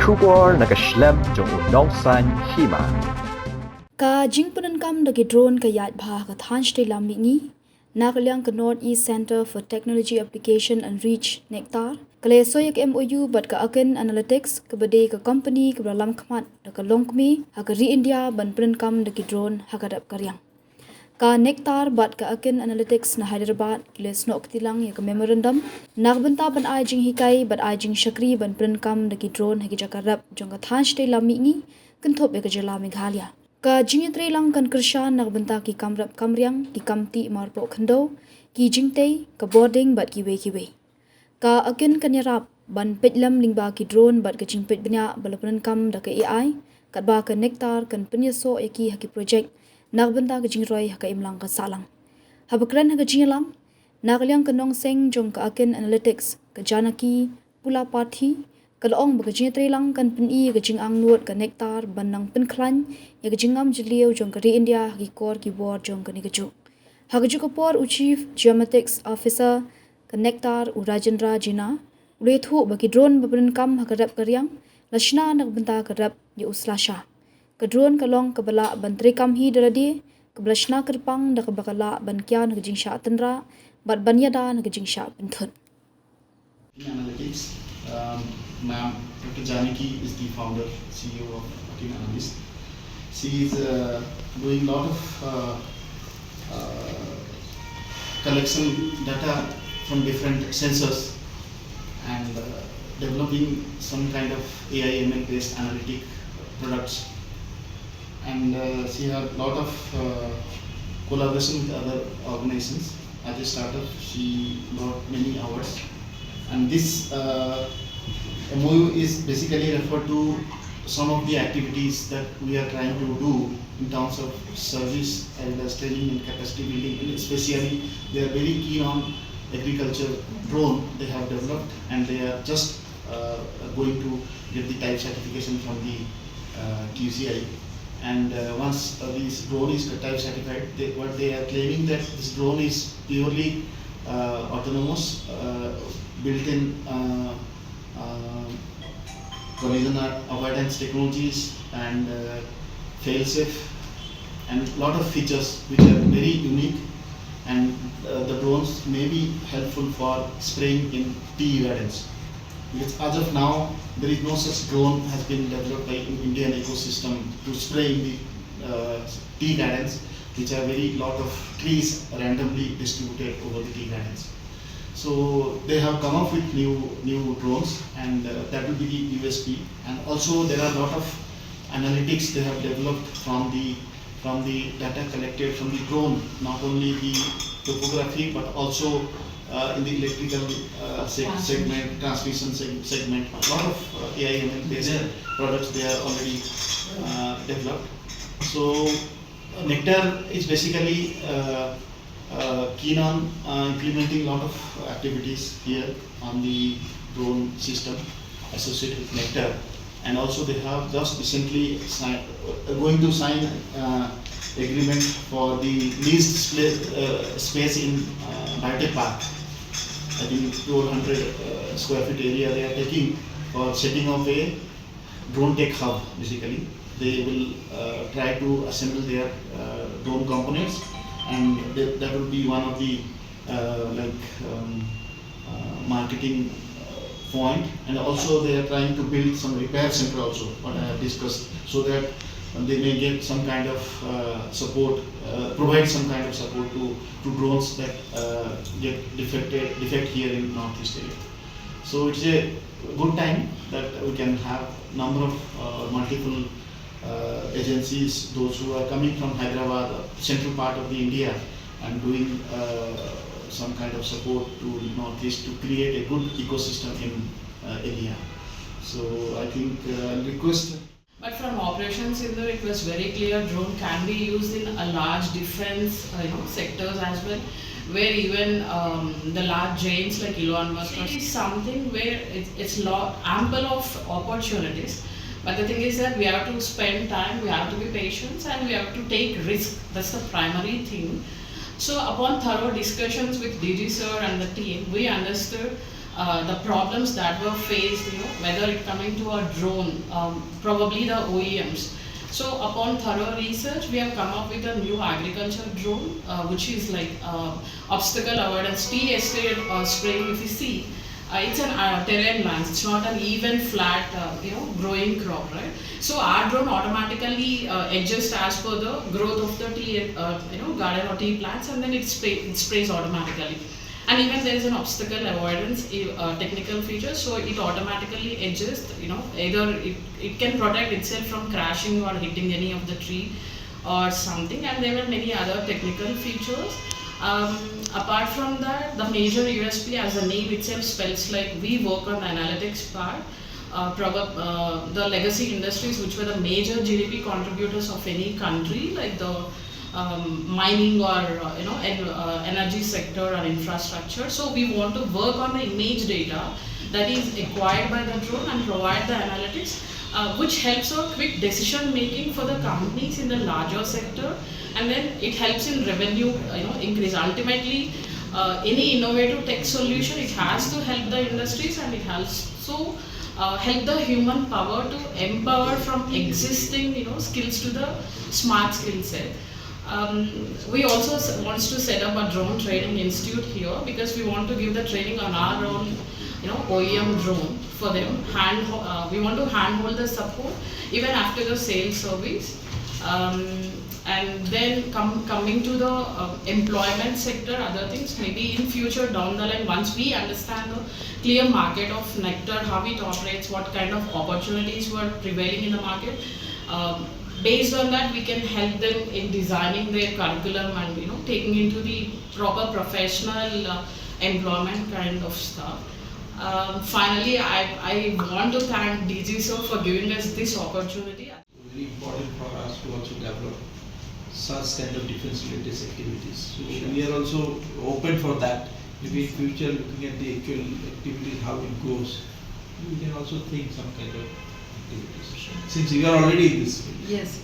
Shubor nakaslem jong unongsan Hima. Ka jing Pyndonkam dagi drone ka yat bha ka thanch te lam ni nakliang ka Northeast Center for Technology Application and Reach Nectar kale soyak MOU but ka Akin Analytics ka bade ka company ka lam khmat da ka longkmi ha ka ri India ban Pyndonkam dagi drone ha ka dap karyang ka Nectar bat ka Akin Analytics na Hyderabad kile snok tilang ya ka memorandum nagbanta ban ai jing hikai bat ai jing shakri ban Pyndonkam dagi drone ha ki jakarap jong ka thanch te lam ni kan thop e ka jela Meghalaya ka jingtre lang kan kershan nagbanta ki kamrap kamriang ki kamti marpo khando ki jingte ka boarding bat ki we ka Akin kanyarap ban petlam lingba ki drone bat ka jingpet bnya balapan kam da ka AI kat ba ka Nectar kan penyaso eki haki project nagbanta ka jingroi haka imlang ka salang habakran haka jinglang naglyang ka nongseng jong ka Akin Analytics ka janaki pula parthi kalong baga jingtre lang kan peni ka jingang nuot ka Nectar banang penklan ya ka jingam jiliu jong ka ri India ki kor ki board jong ka ni ka juk hagaju ka por chief geomatics officer ka Nectar u Rajendra Jina ulethu baki drone babren kam hakarap karyang lashna nagbanta karap ya uslasha ka drone kalong ka bala bantre kam hi daradi ka blashna kerpang da ka bakala ban kyan ka jingsha tanra bat banyada na ka jingsha penthun Analytics. Ma'am, Dr. Janaki is the founder, CEO of Akin Analytics. She is doing a lot of collection data from different sensors and developing some kind of AI ML based analytic products. And she had a lot of collaboration with other organizations. As a startup, she brought many awards. And this MOU is basically referred to some of the activities that we are trying to do in terms of service and training and capacity building. And especially, they are very keen on agriculture drone they have developed, and they are just going to get the type certification from the QCI. And once this drone is type certified, what they are claiming that this drone is purely autonomous, built-in collision avoidance technologies and fail-safe, and a lot of features which are very unique. And the drones may be helpful for spraying in tea gardens. Because as of now, there is no such drone has been developed by Indian ecosystem to spray in the tea gardens, which are very lot of trees randomly distributed over the tea gardens. So they have come up with new drones, and that will be the USP. And also there are a lot of analytics they have developed from the data collected from the drone, not only the topography but also in the electrical segment, transmission segment. A lot of AI ML based products they are already developed. So Nectar is basically keen on implementing a lot of activities here on the drone system associated with Nectar. And also they have just recently going to sign agreement for the leased space in Biotech Park. I think 200 square feet area they are taking for setting up a drone tech hub. Basically, they will try to assemble their drone components, and that will be one of the marketing point. And also they are trying to build some repair center also, what I have discussed, so that they may get some kind of support, provide some kind of support to drones that get defect here in Northeast area. So it's a good time that we can have number of multiple agencies, those who are coming from Hyderabad, central part of the India, and doing some kind of support to Northeast to create a good ecosystem in area. So I think I'll request. But from operations in there, it was very clear drone can be used in a large defense sectors as well, where even the large giants like Elon Musk is something where it's ample of opportunities. But the thing is that we have to spend time, we have to be patient, and we have to take risk. That's the primary thing. So upon thorough discussions with DG sir and the team, we understood the problems that were faced, whether it coming to a drone, probably the OEMs. So upon thorough research, we have come up with a new agriculture drone, which is like obstacle avoidance, tea estate spraying. If you see, it's an terrain lance. It's not an even flat, growing crop, right? So our drone automatically adjusts as per the growth of the tea, garden or tea plants, and then it sprays automatically. And even there is an obstacle avoidance technical feature, so it automatically adjusts. Either it can protect itself from crashing or hitting any of the tree or something. And there were many other technical features. Apart from that, the major USP, as the name itself spells, like we work on the analytics part. The legacy industries, which were the major GDP contributors of any country, like the mining or energy sector or infrastructure. So we want to work on the image data that is acquired by the drone and provide the analytics, which helps a quick decision making for the companies in the larger sector, and then it helps in revenue increase. Ultimately, any innovative tech solution, it has to help the industries, and it has to help the human power to empower from existing skills to the smart skill set. We also want to set up a drone training institute here, because we want to give the training on our own OEM drone for them. We want to handhold the support even after the sales service. And then coming to the employment sector, other things, maybe in future down the line, once we understand the clear market of Nectar, how it operates, what kind of opportunities were prevailing in the market, based on that we can help them in designing their curriculum and taking into the proper professional employment kind of stuff. Finally, I want to thank DG sir for giving us this opportunity. Very important for us to also develop such kind of defense-related activities. So we are also open for that. Maybe in future, looking at the actual activities, how it goes, we can also think some kind of activities. Since you are already in this field. Yes.